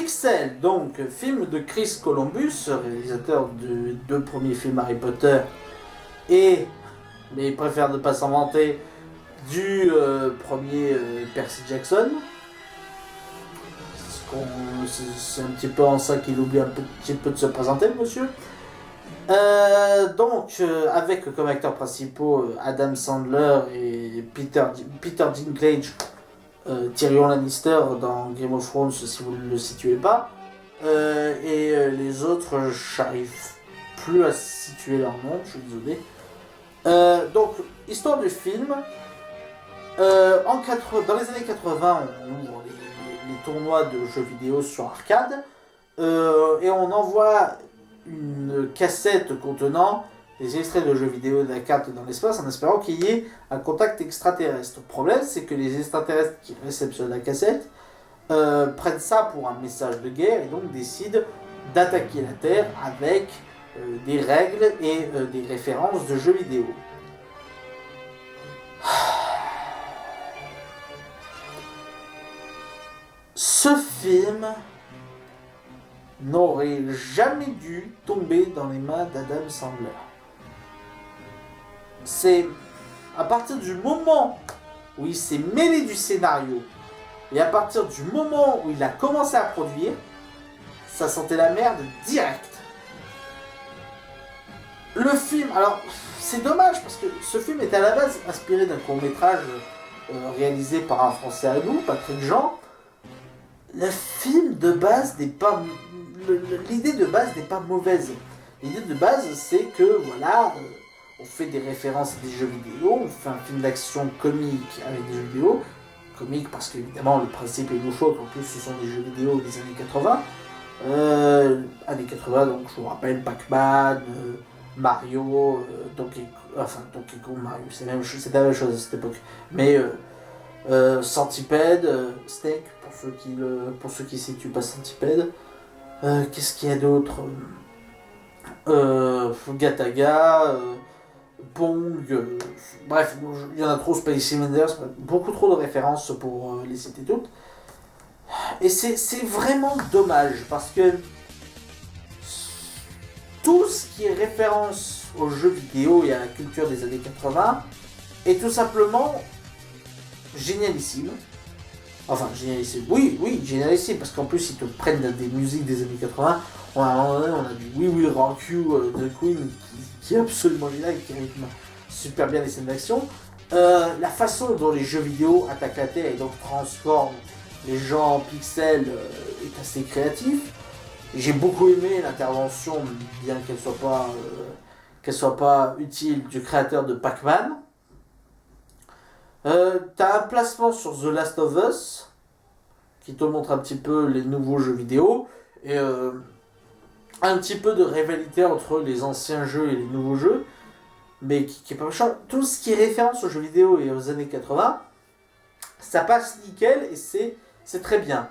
Pixel, donc film de Chris Columbus, réalisateur de deux premiers films Harry Potter, mais il préfère ne pas s'en vanter, du premier Percy Jackson. C'est un petit peu en ça qu'il oublie un petit peu de se présenter, le monsieur. Avec comme acteurs principaux Adam Sandler et Peter Dinklage, Tyrion Lannister dans Game of Thrones, si vous ne le situez pas. Les autres, j'arrive plus à situer leur nom, je suis désolé. Histoire du film. Dans les années 80, on ouvre les tournois de jeux vidéo sur arcade et on envoie une cassette contenant des extraits de jeux vidéo de la carte dans l'espace en espérant qu'il y ait un contact extraterrestre. Le problème, c'est que les extraterrestres qui réceptionnent la cassette prennent ça pour un message de guerre et donc décident d'attaquer la Terre avec des règles et des références de jeux vidéo. Ce film n'aurait jamais dû tomber dans les mains d'Adam Sandler. C'est à partir du moment où il s'est mêlé du scénario et à partir du moment où il a commencé à produire, ça sentait la merde direct. Le film, alors c'est dommage parce que ce film est à la base inspiré d'un court-métrage réalisé par un Français à nous, Patrick Jean. Le film de base n'est pas... L'idée de base n'est pas mauvaise. L'idée de base, c'est que, voilà, on fait des références à des jeux vidéo, on fait un film d'action comique avec des jeux vidéo. Comique parce qu'évidemment, le principe est loufoque, en plus ce sont des jeux vidéo des années 80. Années 80, donc je vous rappelle, Pac-Man, Mario, Donkey Kong, Mario, c'est la même chose à cette époque. Mais... Centipede, Snake, pour ceux qui ne situent pas Centipede. Qu'est-ce qu'il y a d'autre? Gataga, Pong, bref, il y en a trop, Space Invaders, beaucoup trop de références pour les citer toutes. Et c'est vraiment dommage, parce que tout ce qui est référence aux jeux vidéo et à la culture des années 80 est tout simplement génialissime. Enfin, génialissime. Oui, génialissime, parce qu'en plus, ils te prennent des musiques des années 80. À un moment donné, on a du We Will Rock You de Queen, qui est absolument génial, qui rythme super bien les scènes d'action. La façon dont les jeux vidéo attaquent la Terre et donc transforment les gens en pixels est assez créatif. J'ai beaucoup aimé l'intervention, bien qu'elle soit pas utile, du créateur de Pac-Man. T'as un placement sur The Last of Us qui te montre un petit peu les nouveaux jeux vidéo et un petit peu de rivalité entre les anciens jeux et les nouveaux jeux, mais qui est pas méchant. Tout ce qui est référence aux jeux vidéo et aux années 80, ça passe nickel et c'est très bien.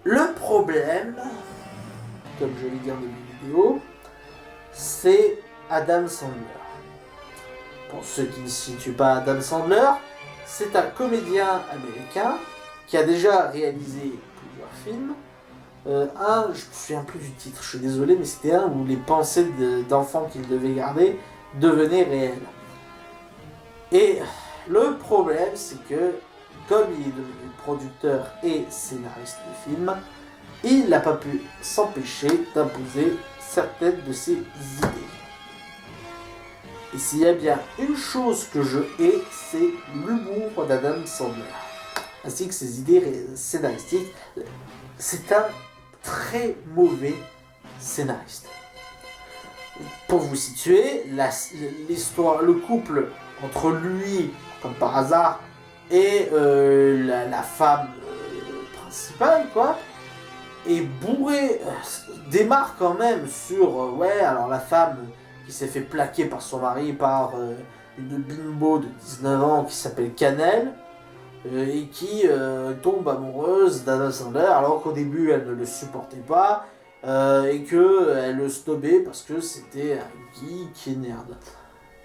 Le problème, comme je l'ai dit en début de vidéo, c'est Adam Sandler. Pour ceux qui ne situent pas Adam Sandler, c'est un comédien américain qui a déjà réalisé plusieurs films. Je me souviens plus du titre, je suis désolé, mais c'était un où les pensées d'enfants qu'il devait garder devenaient réelles. Et le problème, c'est que, comme il est devenu producteur et scénariste de films, il n'a pas pu s'empêcher d'imposer certaines de ses idées. Et s'il y a bien une chose que je hais, c'est l'humour d'Adam Sandler, ainsi que ses idées scénaristiques. C'est un très mauvais scénariste. Pour vous situer, l'histoire, le couple entre lui, comme par hasard, et la femme principale, quoi, est bourré, démarre quand même sur, alors la femme qui s'est fait plaquer par son mari par une bimbo de 19 ans qui s'appelle Cannelle, et qui tombe amoureuse d'Adam Sandler alors qu'au début elle ne le supportait pas et qu'elle le snobait parce que c'était un geek et nerd.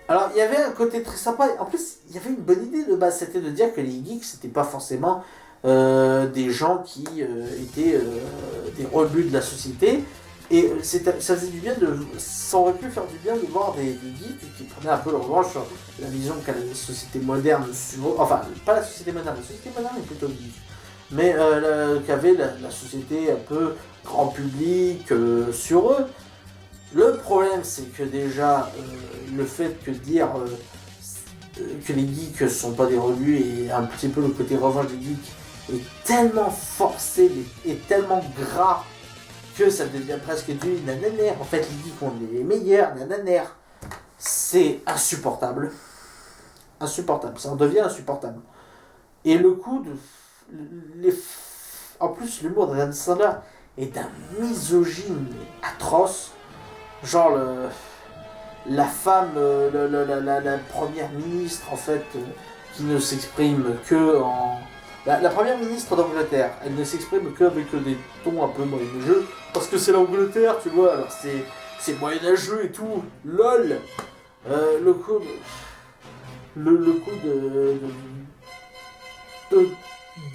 Alors il y avait un côté très sympa, en plus il y avait une bonne idée de base, c'était de dire que les geeks c'était pas forcément des gens qui étaient des rebuts de la société. Et ça faisait du bien ça aurait pu faire du bien de voir des geeks qui prenaient un peu leur revanche sur la vision qu'a la société moderne sur... Enfin, pas la société moderne est plutôt geek. Mais qu'avait la société un peu grand public sur eux. Le problème, c'est que déjà, le fait que dire que les geeks sont pas des rebuts et un petit peu le côté revanche des geeks est tellement forcé et tellement gras que ça devient presque du nananer. En fait, les geeks, on est les meilleurs, nananer. C'est insupportable. Insupportable. Ça en devient insupportable. Et le coup de... En plus, l'humour d'Adam Sandler est d'un misogyne atroce. Genre la femme, la première ministre, en fait, qui ne s'exprime que en... La première ministre d'Angleterre, elle ne s'exprime qu'avec des tons un peu moyenâgeux, parce que c'est l'Angleterre, tu vois, alors c'est moyenâgeux et tout, lol. Le coup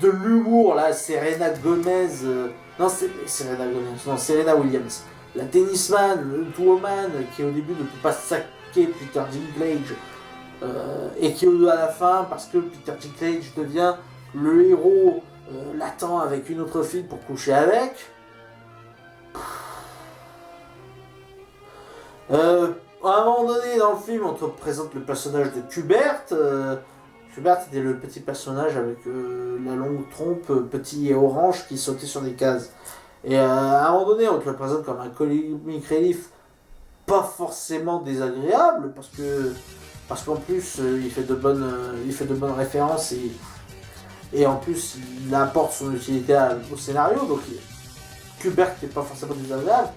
de l'humour, là, Serena Gomez, non, c'est Serena Gomez, non, Serena Williams, la tennisman, woman, qui au début ne peut pas saquer Peter Dinklage, et qui à la fin, parce que Peter Dinklage devient le héros, l'attend avec une autre fille pour coucher avec. À un moment donné dans le film, on te présente le personnage de Qbert. Qbert était le petit personnage avec la longue trompe, petit et orange, qui sautait sur des cases. Et à un moment donné, on te le présente comme un comic relief pas forcément désagréable, parce qu'en plus, il fait de bonnes références et en plus, il apporte son utilité au scénario, donc Qbert n'est pas forcément désagréable.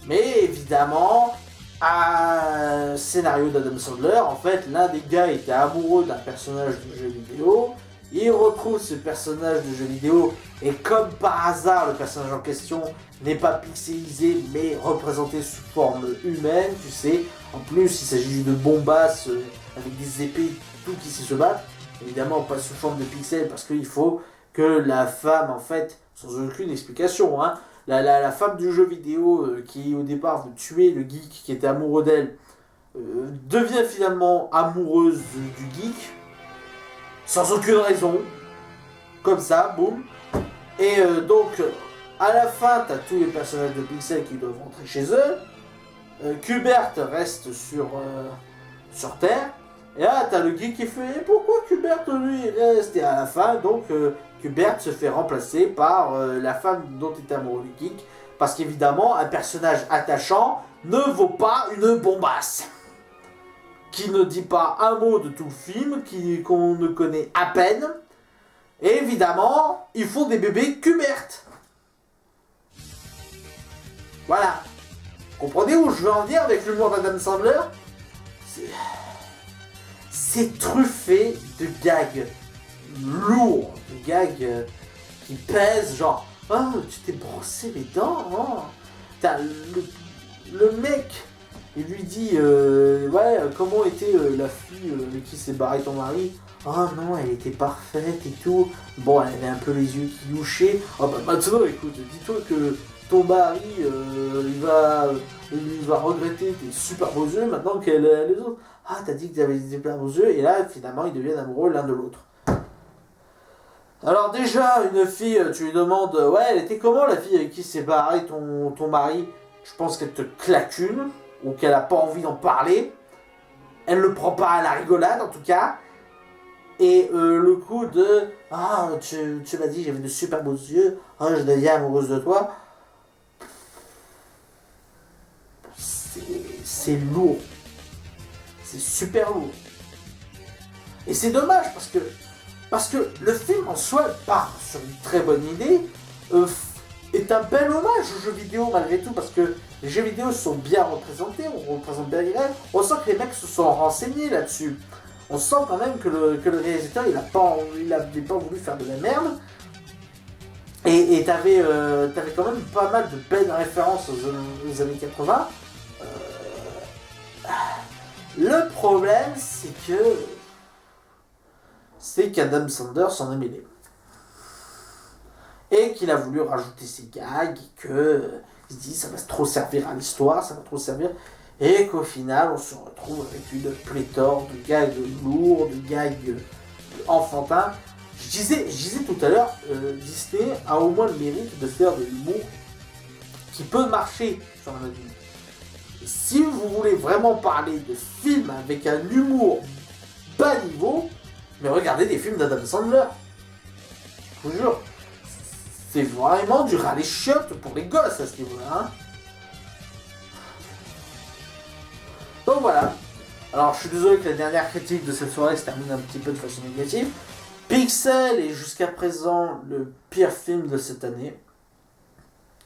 Mais évidemment, à scénario d'Adam Sandler, en fait, l'un des gars était amoureux d'un personnage de jeu vidéo. Il retrouve ce personnage de jeu vidéo et comme par hasard, le personnage en question n'est pas pixelisé mais représenté sous forme humaine, tu sais. En plus, il s'agit de bombasses avec des épées, tout qui sait se battre. Évidemment, pas sous forme de pixels parce qu'il faut que la femme, en fait, sans aucune explication, hein, la femme du jeu vidéo qui au départ veut tuer le geek qui était amoureux d'elle, devient finalement amoureuse du geek, sans aucune raison, comme ça, boum. Et donc, à la fin, t'as tous les personnages de Pixel qui doivent rentrer chez eux. Qbert reste sur Terre. Et là, t'as le geek qui fait « Pourquoi Qbert, lui, reste ?» Et à la fin, donc, Qbert se fait remplacer par la femme dont il est amoureux du geek. Parce qu'évidemment, un personnage attachant ne vaut pas une bombasse. Qui ne dit pas un mot de tout le film, qu'on ne connaît à peine. Et évidemment, ils font des bébés Qbert. Voilà. Comprenez où je veux en venir avec l'humour d'Adam Sandler ? C'est truffé de gags lourds, de gags qui pèsent, genre « Oh, tu t'es brossé les dents, oh. » T'as le mec, il lui dit « Ouais, comment était la fille avec qui s'est barré ton mari ?»« Oh non, elle était parfaite et tout. Bon, elle avait un peu les yeux qui louchaient. Oh bah maintenant, écoute, dis-toi que ton mari, il va regretter tes super beaux yeux maintenant qu'elle a les autres. Ah, t'as dit que t'avais des super beaux yeux. » Et là, finalement, ils deviennent amoureux l'un de l'autre. Alors déjà, une fille, tu lui demandes « Ouais, elle était comment la fille avec qui s'est barré ton mari ?» Je pense qu'elle te claque une, ou qu'elle a pas envie d'en parler. Elle le prend pas à la rigolade, en tout cas. Et le coup de « Ah, tu m'as dit j'avais de super beaux yeux, ah, je deviens amoureuse de toi. » C'est lourd. C'est super lourd. Et c'est dommage parce que le film en soi part sur une très bonne idée, est un bel hommage aux jeux vidéo malgré tout, parce que les jeux vidéo sont bien représentés, on représente bien les rêves, on sent que les mecs se sont renseignés là-dessus. On sent quand même que le réalisateur il avait pas voulu faire de la merde. Et t'avais quand même pas mal de belles références aux années 80. Le problème, c'est qu'Adam Sandler s'en est mêlé. et qu'il a voulu rajouter ses gags, et que il se dit ça va trop servir à l'histoire, ça va trop servir, et qu'au final on se retrouve avec une pléthore de gags lourds, de gags enfantins. Je disais tout à l'heure, Disney a au moins le mérite de faire de l'humour qui peut marcher sur un adulte. Si vous voulez vraiment parler de films avec un humour bas niveau, mais regardez des films d'Adam Sandler. Je vous jure, c'est vraiment du ras les chiottes pour les gosses à ce niveau-là. Hein. Donc voilà. Alors je suis désolé que la dernière critique de cette soirée se termine un petit peu de façon négative. Pixel est jusqu'à présent le pire film de cette année.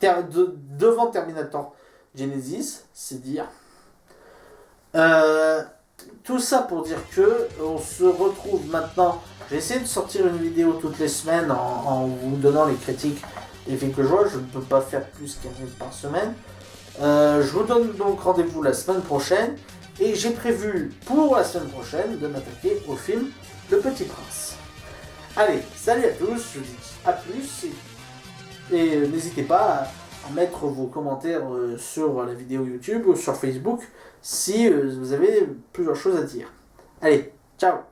Devant Terminator Genesis, c'est dire. Tout ça pour dire que on se retrouve maintenant. J'ai essayé de sortir une vidéo toutes les semaines en vous donnant les critiques des films que je vois. Je ne peux pas faire plus qu'un film par semaine. Je vous donne donc rendez-vous la semaine prochaine. Et j'ai prévu pour la semaine prochaine de m'attaquer au film Le Petit Prince. Allez, salut à tous, je vous dis à plus. Et n'hésitez pas à mettre vos commentaires sur la vidéo YouTube ou sur Facebook si vous avez plusieurs choses à dire. Allez, ciao!